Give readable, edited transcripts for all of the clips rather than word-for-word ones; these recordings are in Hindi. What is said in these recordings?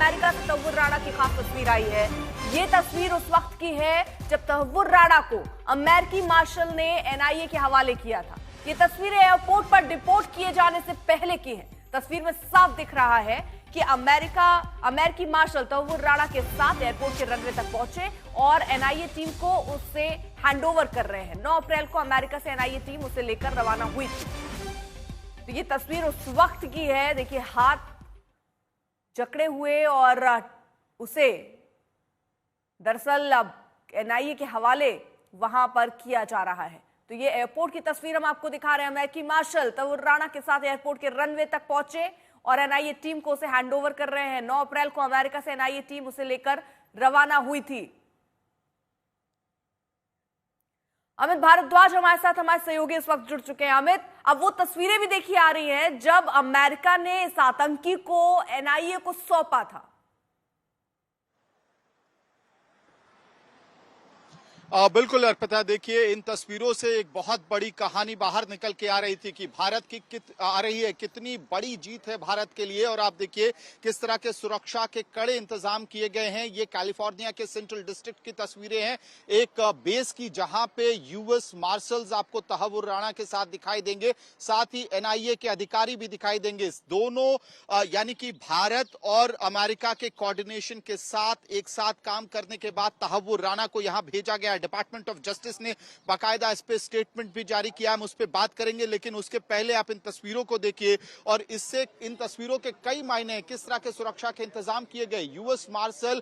अमेरिका से तहव्वुर राणा की खास तस्वीर आई है। ये तस्वीर उस वक्त की है जब तहव्वुर राणा को अमेरिकी मार्शल ने एनआईए के हवाले किया था। ये तस्वीरें एयरपोर्ट पर डिपोर्ट किए जाने से पहले की है। तस्वीर में साफ दिख रहा है कि अमेरिकी मार्शल तहव्वुर राणा के साथ एयरपोर्ट के रनवे तक पहुंचे और एनआईए टीम को उससे हैंडओवर कर रहे हैं। 9 अप्रैल को अमेरिका से एनआईए टीम उसे लेकर रवाना हुई थी। तो ये तस्वीर उस वक्त की है। देखिए, हाथ जकड़े हुए और उसे दरअसल एनआईए के हवाले वहां पर किया जा रहा है। तो ये एयरपोर्ट की तस्वीर हम आपको दिखा रहे हैं। अमेरिकी मार्शल तहव्वुर राणा के साथ एयरपोर्ट के रनवे तक पहुंचे और एनआईए टीम को उसे हैंडओवर कर रहे हैं। 9 अप्रैल को अमेरिका से एनआईए टीम उसे लेकर रवाना हुई थी। अमित भारद्वाज हमारे साथ, हमारे सहयोगी इस वक्त जुड़ चुके हैं। अमित, अब वो तस्वीरें भी देखी आ रही हैं जब अमेरिका ने इस आतंकी को एनआईए को सौंपा था। बिल्कुल अर्पिता, देखिए इन तस्वीरों से एक बहुत बड़ी कहानी बाहर निकल के आ रही थी कि भारत की कितनी बड़ी जीत है भारत के लिए। और आप देखिए किस तरह के सुरक्षा के कड़े इंतजाम किए गए हैं। ये कैलिफोर्निया के सेंट्रल डिस्ट्रिक्ट की तस्वीरें हैं, एक बेस की, जहां पे यूएस मार्शल्स आपको तहव्वुर राणा के साथ दिखाई देंगे, साथ ही एनआईए के अधिकारी भी दिखाई देंगे। दोनों यानी कि भारत और अमेरिका के कोऑर्डिनेशन के साथ एक साथ काम करने के बाद तहव्वुर राणा को यहां भेजा गया। डिपार्टमेंट ऑफ जस्टिस ने बाकायदा इस पे स्टेटमेंट भी जारी किया, हम उस पे बात करेंगे। लेकिन उसके पहले आप इन तस्वीरों को देखिए और इससे इन तस्वीरों के कई मायने हैं। किस तरह के सुरक्षा के इंतजाम किए गए। यूएस मार्शल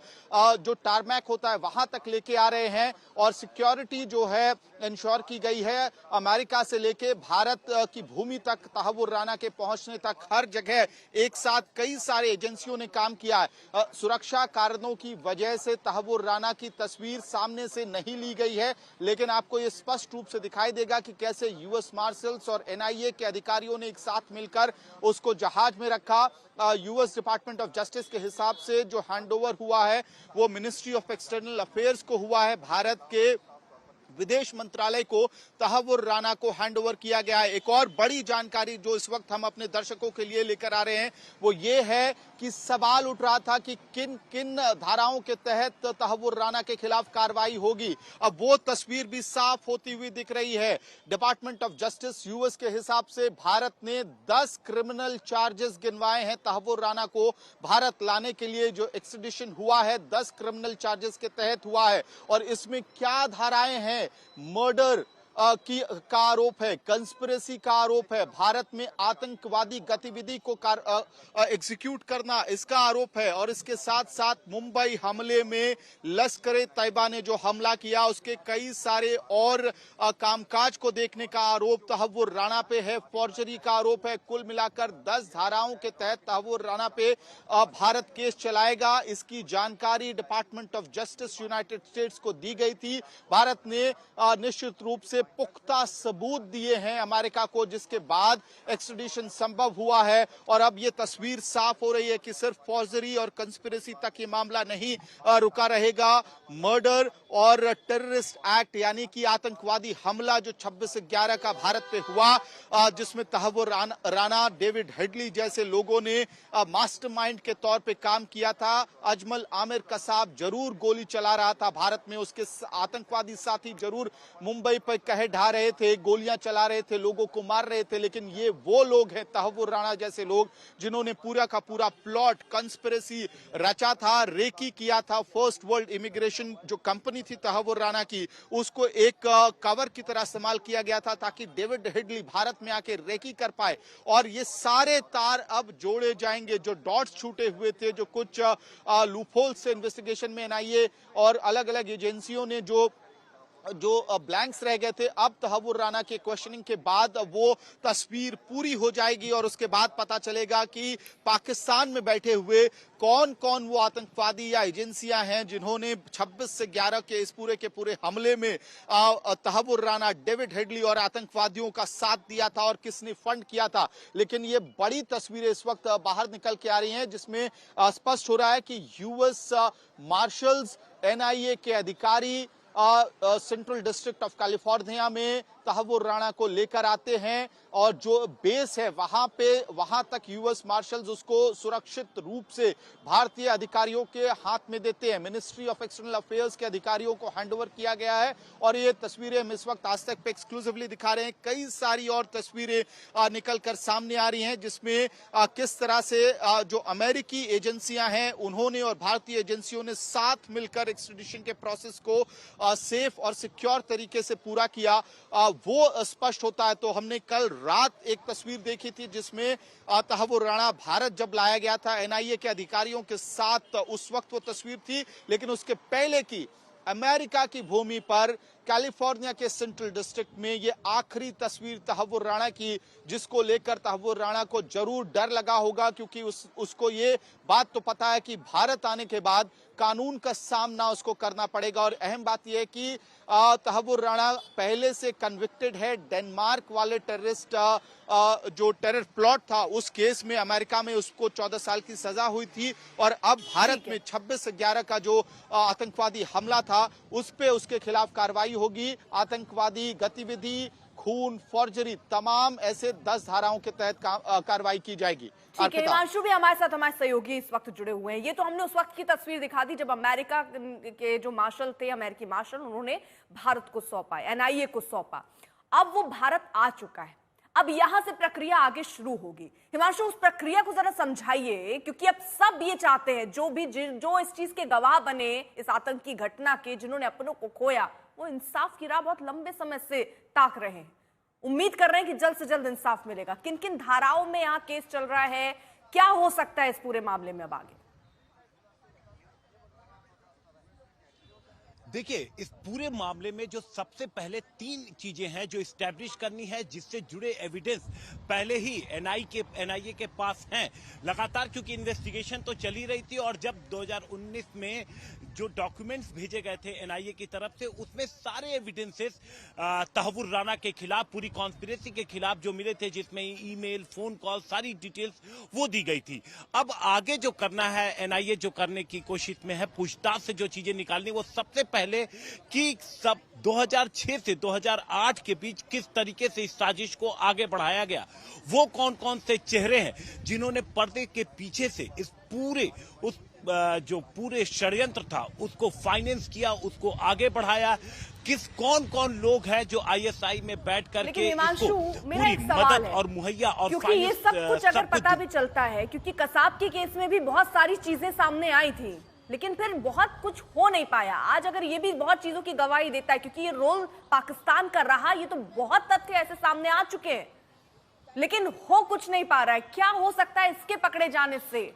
जो टारमैक होता है वहां तक लेके आ रहे हैं और सिक्योरिटी जो है इंश्योर की गई है। अमेरिका से लेके भारत की भूमि तक तहव्वुर राणा के पहुंचने तक हर जगह एक साथ कई सारे एजेंसियों ने काम किया है। सुरक्षा कारणों की वजह से तहव्वुर राणा की तस्वीर सामने से नहीं ली गई है, लेकिन आपको ये स्पष्ट रूप से दिखाई देगा कि कैसे यूएस मार्शल्स और एनआईए के अधिकारियों ने एक साथ मिलकर उसको जहाज में रखा। यूएस डिपार्टमेंट ऑफ जस्टिस के हिसाब से जो हैंडओवर हुआ है वो मिनिस्ट्री ऑफ एक्सटर्नल अफेयर्स को हुआ है। भारत के विदेश मंत्रालय को तहव्वुर राणा को हैंडओवर किया गया है। एक और बड़ी जानकारी जो इस वक्त हम अपने दर्शकों के लिए लेकर आ रहे हैं वो ये है कि सवाल उठ रहा था कि किन किन धाराओं के तहत तहव्वुर राणा के खिलाफ कार्रवाई होगी। अब वो तस्वीर भी साफ होती हुई दिख रही है। डिपार्टमेंट ऑफ जस्टिस यूएस के हिसाब से भारत ने 10 क्रिमिनल चार्जेस गिनवाए हैं तहव्वुर राणा को भारत लाने के लिए। जो एक्सट्रेडिशन हुआ है 10 क्रिमिनल चार्जेस के तहत हुआ है और इसमें क्या धाराएं हैं। मर्डर का आरोप है, कंस्पिरेसी का आरोप है, भारत में आतंकवादी गतिविधि को एग्जीक्यूट करना इसका आरोप है और इसके साथ साथ मुंबई हमले में लश्कर तैयबा ने जो हमला किया उसके कई सारे और कामकाज को देखने का आरोप तहव्वुर राणा पे है। फॉर्जरी का आरोप है। कुल मिलाकर 10 धाराओं के तहत तहव्वुर राणा पे भारत केस चलाएगा। इसकी जानकारी department of justice United states को दी गई थी। भारत ने निश्चित रूप से पुख्ता सबूत दिए हैं अमेरिका को, जिसके बाद एक्सट्रेडिशन संभव हुआ है। और अब ये तस्वीर साफ हो रही है कि सिर्फ फौजरी और कंस्पिरेसी तक ये मामला नहीं रुका रहेगा। मर्डर और टेररिस्ट एक्ट यानी कि आतंकवादी हमला जो 26/11 का भारत पे हुआ, जिसमें तहव्वुर राणा, डेविड हेडली जैसे लोगों ने मास्टरमाइंड के तौर पे काम किया था। अजमल आमिर कसाब जरूर गोली चला रहा था भारत में, उसके आतंकवादी साथी जरूर मुंबई पर कहे ढा रहे थे, गोलियां चला रहे थे, लोगों को मार रहे थे। लेकिन ये वो लोग हैं तहव्वुर राणा जैसे लोग जिन्होंने पूरा का पूरा प्लॉट कंस्पिरेसी रचा था, रेकी किया था। फर्स्ट वर्ल्ड इमिग्रेशन जो कंपनी थी तहव्वुर राणा की, उसको एक कवर की तरह इस्तेमाल किया गया था ताकि डेविड हेडली भारत में आके रेकी कर पाए। और ये सारे तार अब जोड़े जाएंगे, जो डॉट्स छूटे हुए थे, जो कुछ लूपहोल से इन्वेस्टिगेशन में एनआईए और अलग अलग एजेंसियों ने जो ब्लैंक्स रह गए थे, अब तहव्वुर राणा के क्वेश्चनिंग के बाद वो तस्वीर पूरी हो जाएगी और उसके बाद पता चलेगा कि पाकिस्तान में बैठे हुए कौन कौन वो आतंकवादी या एजेंसियां हैं जिन्होंने 26 से 11 के इस पूरे के पूरे हमले में तहव्वुर राणा, डेविड हेडली और आतंकवादियों का साथ दिया था और किसने फंड किया था। लेकिन ये बड़ी तस्वीरें इस वक्त बाहर निकल के आ रही हैं जिसमें स्पष्ट हो रहा है कि यूएस मार्शल्स, एनआईए के अधिकारी सेंट्रल डिस्ट्रिक्ट ऑफ कैलिफोर्निया में तहव्वुर राणा को लेकर आते हैं और जो बेस है वहां तक यूएस मार्शल्स उसको सुरक्षित रूप से भारतीय अधिकारियों के हाथ में देते हैं। मिनिस्ट्री ऑफ एक्सटर्नल अफेयर्स के अधिकारियों को हैंडओवर किया गया है और ये तस्वीरें हम इस वक्त आज तक पे एक्सक्लूसिवली दिखा रहे हैं। कई सारी और तस्वीरें निकल कर सामने आ रही हैं जिसमें किस तरह से जो अमेरिकी एजेंसियां हैं उन्होंने और भारतीय एजेंसियों ने साथ मिलकर एक्सट्रेडिशन के प्रोसेस को सेफ और सिक्योर तरीके से पूरा किया, वो स्पष्ट होता है। तो हमने कल रात एक तस्वीर देखी थी जिसमें तहव्वुर राणा भारत जब लाया गया था एनआईए के अधिकारियों के साथ, उस वक्त वो तस्वीर थी, लेकिन उसके पहले की अमेरिका की भूमि पर कैलिफोर्निया के सेंट्रल डिस्ट्रिक्ट में ये आखिरी तस्वीर तहव्वुर राणा की, जिसको लेकर तहव्वुर राणा को जरूर डर लगा होगा क्योंकि उसको ये बात तो पता है कि भारत आने के बाद कानून का सामना उसको करना पड़ेगा। और अहम बात यह है कि तहव्वुर राणा पहले से कन्विक्टेड है डेनमार्क वाले टेररिस्ट जो टेरर प्लॉट था उस केस में अमेरिका में उसको 14 साल की सजा हुई थी और अब भारत में 26/11 का जो आतंकवादी हमला था उस पे उसके खिलाफ कार्रवाई होगी। आतंकवादी गतिविधि, खून, फॉर्जरी, तमाम ऐसे 10 धाराओं के तहत कार्रवाई की जाएगी। ठीक है, हिमांशु भी हमारे साथ, हमारे सहयोगी इस वक्त जुड़े हुए हैं। ये तो हमने उस वक्त की तस्वीर दिखा दी जब अमेरिका के जो मार्शल थे, अमेरिकी मार्शल, उन्होंने भारत को सौंपा, एनआईए को सौंपा। अब वो भारत आ चुका है, अब यहां से प्रक्रिया आगे शुरू होगी। हिमांशु, उस प्रक्रिया को जरा समझाइए क्योंकि अब सब ये चाहते हैं, जो इस चीज के गवाह बने, इस आतंकी घटना के, जिन्होंने अपनों को खोया, वो इंसाफ की राह बहुत लंबे समय से ताक रहे हैं, उम्मीद कर रहे हैं कि जल्द से जल्द इंसाफ मिलेगा। किन किन धाराओं में यहाँ केस चल रहा है, क्या हो सकता है इस पूरे मामले में अब आगे? देखिए, इस पूरे मामले में जो सबसे पहले 3 चीजें हैं जो इस्टेब्लिश करनी है, जिससे जुड़े एविडेंस पहले ही एनआईए के पास हैं लगातार, क्योंकि इन्वेस्टिगेशन तो चली रही थी और जब 2019 में जो डॉक्यूमेंट्स भेजे गए थे एनआईए की तरफ से उसमें सारे एविडेंसेस तहव्वुर राणा के खिलाफ, पूरी कॉन्स्पिरेसी के खिलाफ जो मिले थे, जिसमें ईमेल, फोन कॉल, सारी डिटेल्स वो दी गई थी। अब आगे जो करना है, एनआईए जो करने की कोशिश में है, पूछताछ से जो चीजें निकालनी, वो सबसे पहले कि सब 2006 से 2008 के बीच किस तरीके से इस साजिश को आगे बढ़ाया गया, वो कौन कौन से चेहरे हैं जिन्होंने पर्दे के पीछे से इस पूरे जो पूरे षड्यंत्र था उसको फाइनेंस किया, उसको आगे बढ़ाया, कौन कौन लोग हैं जो आईएसआई में बैठ करके इसको पूरी मदद और मुहैया और क्योंकि ये सब कुछ अगर पता भी चलता है, क्योंकि कसाब के केस में भी बहुत सारी चीजें सामने आई थी लेकिन फिर बहुत कुछ हो नहीं पाया। आज अगर ये भी बहुत चीजों की गवाही देता है, क्योंकि ये रोल पाकिस्तान कर रहा, ये तो बहुत तथ्य ऐसे सामने आ चुके हैं लेकिन हो कुछ नहीं पा रहा है। क्या हो सकता है इसके पकड़े जाने से?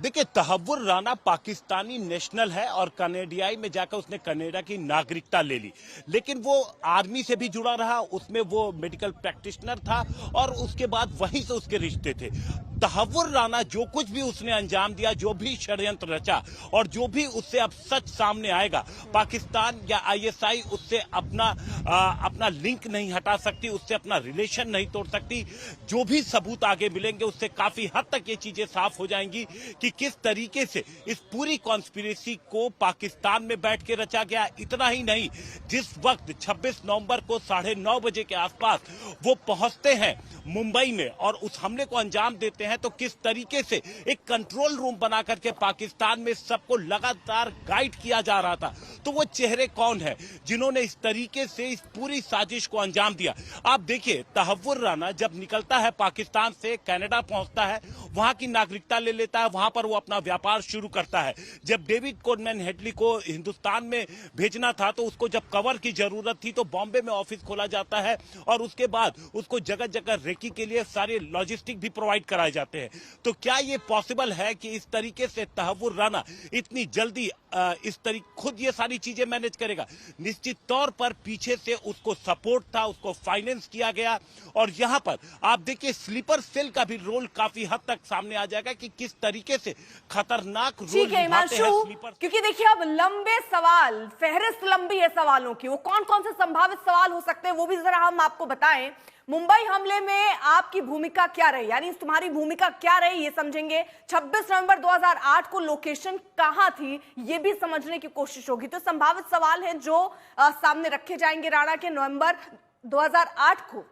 देखिए, तहव्वुर राणा पाकिस्तानी नेशनल है और कनेडियाई में जाकर उसने कनाडा की नागरिकता ले ली, लेकिन वो आर्मी से भी जुड़ा रहा, उसमें वो मेडिकल प्रैक्टिशनर था और उसके बाद वहीं से उसके रिश्ते थे। तहव्वुर राणा जो कुछ भी उसने अंजाम दिया, जो भी षड्यंत्र रचा और जो भी उससे अब सच सामने आएगा, पाकिस्तान या आईएसआई उससे अपना लिंक नहीं हटा सकती, उससे अपना रिलेशन नहीं तोड़ सकती। जो भी सबूत आगे मिलेंगे उससे काफी हद तक ये चीजें साफ हो जाएंगी कि किस तरीके से इस पूरी कॉन्स्पिरेसी को पाकिस्तान में बैठ के रचा गया। इतना ही नहीं, जिस वक्त 26 नवंबर को 9:30 बजे के आसपास वो पहुंचते हैं मुंबई में और उस हमले को अंजाम देते हैं, तो किस तरीके से एक कंट्रोल रूम बना करके पाकिस्तान में सबको लगातार गाइड किया जा रहा था। तो वो चेहरे कौन है जिन्होंने इस तरीके से इस पूरी साजिश को अंजाम दिया? आप देखिए, तहव्वुर राणा जब निकलता है पाकिस्तान से, कनाडा पहुंचता है, वहां की नागरिकता ले लेता है, वहां पर वो अपना व्यापार शुरू करता है। जब डेविड कोडमैन हेडली को हिंदुस्तान में भेजना था तो उसको जब कवर की जरूरत थी तो बॉम्बे में ऑफिस खोला जाता है और उसके बाद उसको जगह जगह रेकी के लिए सारे लॉजिस्टिक भी प्रोवाइड कराए जाते हैं। तो क्या ये पॉसिबल है कि इस तरीके से तहव्वुर राणा इतनी जल्दी इस तरीके खुद ये सारी चीजें मैनेज करेगा? निश्चित तौर पर पीछे से उसको सपोर्ट था, उसको फाइनेंस किया गया। और यहां पर आप देखिए, स्लीपर सेल का भी रोल काफी हद तक सामने आ जाएगा कि किस तरीके से खतरनाक रोल निभाते हैं स्लीपर। क्योंकि देखिए, अब लंबे सवाल, फहरिस्त लंबी है सवालों की। वो कौन कौन से संभावित सवाल हो सकते हैं वो भी जरा हम आपको बताएं। मुंबई हमले में आपकी भूमिका क्या रही, यानी तुम्हारी भूमिका क्या रही, ये समझेंगे। 26 नवंबर 2008 को लोकेशन कहां थी, ये भी समझने की कोशिश होगी। तो संभावित सवाल हैं जो सामने रखे जाएंगे। राणा के नवंबर 2008 को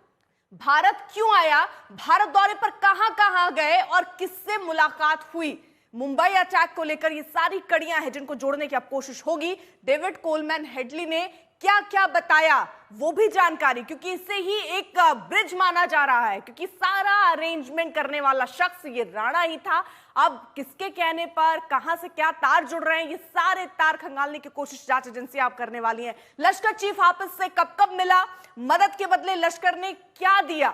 भारत क्यों आया, भारत दौरे पर कहां कहां गए और किससे मुलाकात हुई, मुंबई अटैक को लेकर ये सारी कड़ियां हैं जिनको जोड़ने की अब कोशिश होगी। डेविड कोलमैन हेडली ने क्या क्या बताया वो भी जानकारी, क्योंकि इसे ही एक ब्रिज माना जा रहा है, क्योंकि सारा अरेंजमेंट करने वाला शख्स ये राणा ही था। अब किसके कहने पर कहां से क्या तार जुड़ रहे हैं, ये सारे तार खंगालने की कोशिश जांच एजेंसियां आप करने वाली हैं। लश्कर चीफ हाफिज से कब कब मिला, मदद के बदले लश्कर ने क्या दिया,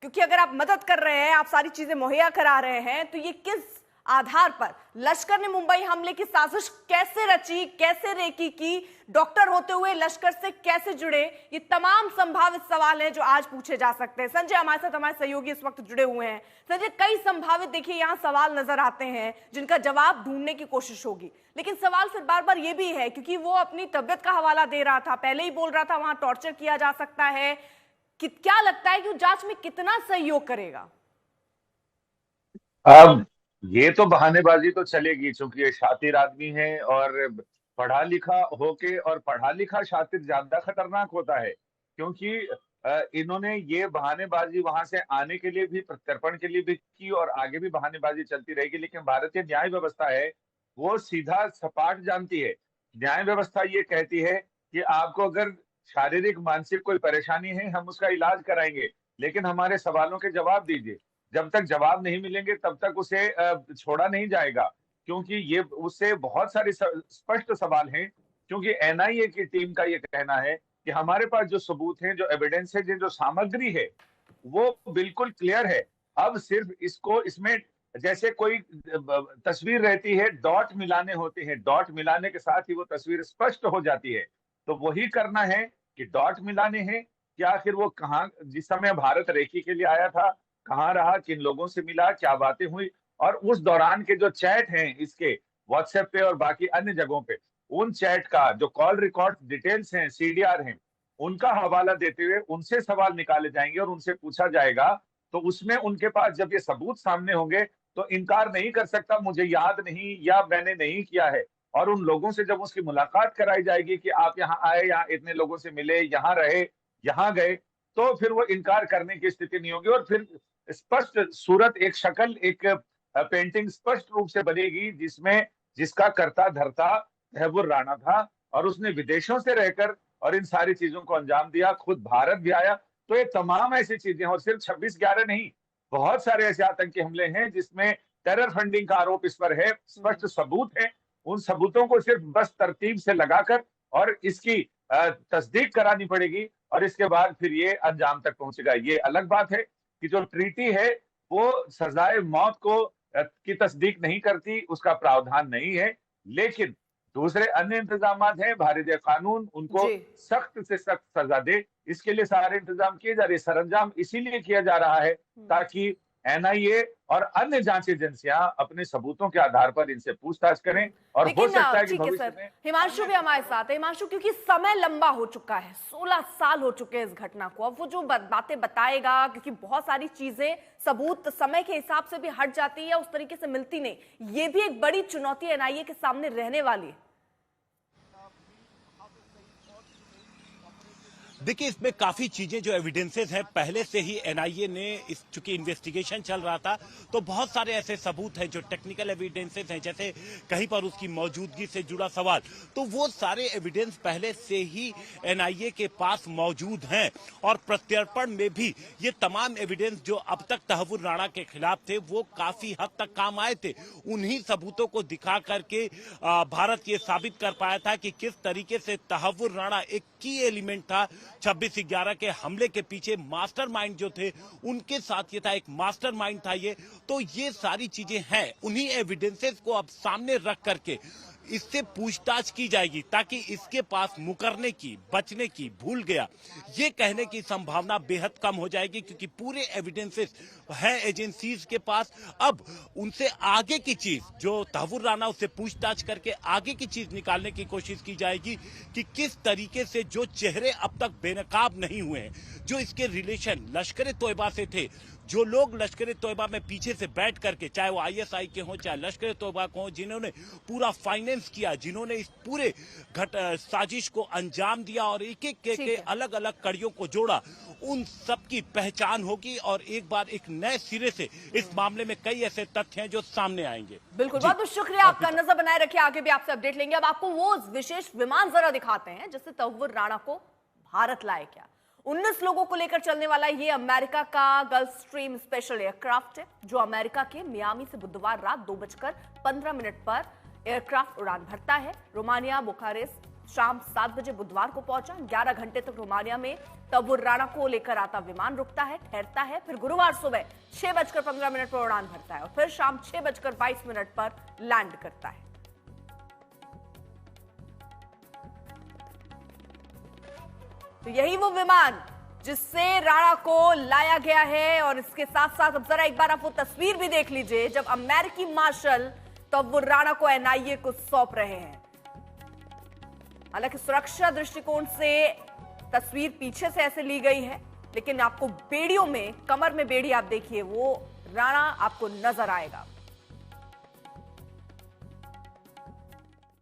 क्योंकि अगर आप मदद कर रहे हैं, आप सारी चीजें मुहैया करा रहे हैं, तो ये किस आधार पर लश्कर ने मुंबई हमले की साजिश कैसे रची, कैसे रेकी की, डॉक्टर होते हुए लश्कर से कैसे जुड़े, ये तमाम संभावित सवाल हैं जो आज पूछे जा सकते हैं। संजय हमारे साथ, हमारे सहयोगी इस वक्त जुड़े हुए हैं। संजय, कई संभावित देखिए यहां सवाल नजर आते हैं जिनका जवाब ढूंढने की कोशिश होगी, लेकिन सवाल फिर बार बार ये भी है, क्योंकि वो अपनी तबियत का हवाला दे रहा था, पहले ही बोल रहा था वहां टॉर्चर किया जा सकता है। क्या लगता है कि वो जांच में कितना सहयोग करेगा? अब ये तो बहानेबाजी तो चलेगी, क्योंकि ये शातिर आदमी है और पढ़ा लिखा होके, और पढ़ा लिखा शातिर ज्यादा खतरनाक होता है, क्योंकि इन्होंने ये बहानेबाजी वहां से आने के लिए भी, प्रत्यर्पण के लिए भी की, और आगे भी बहानेबाजी चलती रहेगी। लेकिन भारतीय न्याय व्यवस्था है वो सीधा सपाट जानती है। न्याय व्यवस्था ये कहती है कि आपको अगर शारीरिक मानसिक कोई परेशानी है, हम उसका इलाज कराएंगे, लेकिन हमारे सवालों के जवाब दीजिए। जब तक जवाब नहीं मिलेंगे तब तक उसे छोड़ा नहीं जाएगा, क्योंकि ये उससे बहुत सारे स्पष्ट सवाल हैं। क्योंकि एनआईए की टीम का ये कहना है कि हमारे पास जो सबूत हैं, जो एविडेंस है, जो सामग्री है, वो बिल्कुल क्लियर है। अब सिर्फ इसको, इसमें जैसे कोई तस्वीर रहती है, डॉट मिलाने होते हैं, डॉट मिलाने के साथ ही वो तस्वीर स्पष्ट हो जाती है। तो वही करना है कि डॉट मिलाने हैं कि आखिर वो कहाँ, जिस समय भारत रेकी के लिए आया था, कहाँ रहा, किन लोगों से मिला, क्या बातें हुई, और उस दौरान के जो चैट हैं इसके व्हाट्सएप पे और बाकी अन्य जगहों पे, उन चैट का जो कॉल रिकॉर्ड डिटेल्स हैं, सीडीआर हैं, उनका हवाला देते हुए उनसे सवाल निकाले जाएंगे और उनसे पूछा जाएगा। तो उसमें उनके पास जब ये सबूत सामने होंगे तो इनकार नहीं कर सकता, मुझे याद नहीं या मैंने नहीं किया है। और उन लोगों से जब उसकी मुलाकात कराई जाएगी कि आप यहाँ आए, यहाँ इतने लोगों से मिले, यहाँ रहे, यहाँ गए, तो फिर वो इनकार करने की स्थिति नहीं होगी, और फिर स्पष्ट सूरत, एक शक्ल, एक पेंटिंग स्पष्ट रूप से बनेगी, जिसमें जिसका कर्ता धर्ता तहव्वुर राणा था, और उसने विदेशों से रहकर और इन सारी चीजों को अंजाम दिया, खुद भारत भी आया। तो ये तमाम ऐसी चीजें, और सिर्फ 26/11 नहीं, बहुत सारे ऐसे आतंकी हमले हैं जिसमें टेरर फंडिंग का आरोप इस पर है, स्पष्ट सबूत है। उन सबूतों को सिर्फ बस तरतीब से लगाकर और इसकी तस्दीक करानी पड़ेगी, और इसके बाद फिर ये अंजाम तक पहुंचेगा। ये अलग बात है कि जो ट्रीटी है वो सजाए मौत को की तस्दीक नहीं करती, उसका प्रावधान नहीं है, लेकिन दूसरे अन्य इंतजाम हैं, भारतीय कानून उनको सख्त से सख्त सजा दे, इसके लिए सारे इंतजाम किए जा रहे हैं। सरंजाम इसीलिए किया जा रहा है ताकि एनआईए और अन्य जांच एजेंसियां अपने सबूतों के आधार पर इनसे पूछताछ करें, और हो सकता है कि भविष्य में। हिमांशु भी हमारे साथ है। हिमांशु, क्योंकि समय लंबा हो चुका है, 16 साल हो चुके हैं इस घटना को, अब वो जो बातें बताएगा, क्योंकि बहुत सारी चीजें सबूत समय के हिसाब से भी हट जाती है, उस तरीके से मिलती नहीं, ये भी एक बड़ी चुनौती एनआईए के सामने रहने वाली है। देखिए, इसमें काफी चीजें जो एविडेंसेस हैं, पहले से ही एनआईए ने, इस चूंकि इन्वेस्टिगेशन चल रहा था, तो बहुत सारे ऐसे सबूत हैं जो टेक्निकल एविडेंसेस हैं, जैसे कहीं पर उसकी मौजूदगी से जुड़ा सवाल, तो वो सारे एविडेंस पहले से ही एनआईए के पास मौजूद हैं। और प्रत्यर्पण में भी ये तमाम एविडेंस जो अब तक तहव्वुर राणा के खिलाफ थे, वो काफी हद तक काम आए थे। उन्हीं सबूतों को दिखा करके भारत ये साबित कर पाया था कि किस तरीके से तहव्वुर राणा एक की एलिमेंट था 26/11 के हमले के पीछे। मास्टरमाइंड जो थे उनके साथ ये था, एक मास्टरमाइंड था ये। तो ये सारी चीजें हैं, उन्हीं एविडेंसेस को अब सामने रख करके इससे पूछताछ की जाएगी ताकि इसके पास मुकरने की, बचने की, भूल गया ये कहने की संभावना बेहद कम हो जाएगी, क्योंकि पूरे एविडेंसेस हैं एजेंसीज के पास। अब उनसे आगे की चीज, जो तहव्वुर राना उससे पूछताछ करके आगे की चीज निकालने की कोशिश की जाएगी कि किस तरीके से जो चेहरे अब तक बेनकाब नहीं हुए हैं, जो इसके रिलेशन लश्कर तोयबा से थे, जो लोग लश्कर तोयबा में पीछे से बैठ करके, चाहे वो आईएसआई के हों चाहे लश्कर तोयबा को हों, जिन्होंने पूरा फाइनेंस किया, जिन्होंने इस पूरे साजिश को अंजाम दिया और एक एक के अलग अलग कड़ियों को जोड़ा, उन सब की पहचान होगी और एक बार एक नए सिरे से इस मामले में कई ऐसे तथ्य हैं जो सामने आएंगे। बिल्कुल, बहुत बहुत शुक्रिया आपका। नजर बनाए रखिए, आगे भी आपसे अपडेट लेंगे। अब आपको वो विशेष विमान जरा दिखाते हैं जिससे तहव्वुर राणा को भारत लाए क्या। 19 लोगों को लेकर चलने वाला ये अमेरिका का गल्फ स्ट्रीम स्पेशल एयरक्राफ्ट है, जो अमेरिका के मियामी से बुधवार रात 2:15 पर एयरक्राफ्ट उड़ान भरता है। रोमानिया बुखारेस्ट शाम 7 बजे बुधवार को पहुंचा। 11 घंटे तक रोमानिया में तहव्वुर राणा को लेकर आता विमान रुकता है, ठहरता है, फिर गुरुवार सुबह 6:15 पर उड़ान भरता है और फिर शाम 6:22 पर लैंड करता है। तो यही वो विमान जिससे राणा को लाया गया है। और इसके साथ साथ अब जरा एक बार आप वो तस्वीर भी देख लीजिए जब अमेरिकी मार्शल तहव्वुर राणा को एनआईए को सौंप रहे हैं। हालांकि सुरक्षा दृष्टिकोण से तस्वीर पीछे से ऐसे ली गई है, लेकिन आपको बेड़ियों में, कमर में बेड़ी आप देखिए, वो राणा आपको नजर आएगा।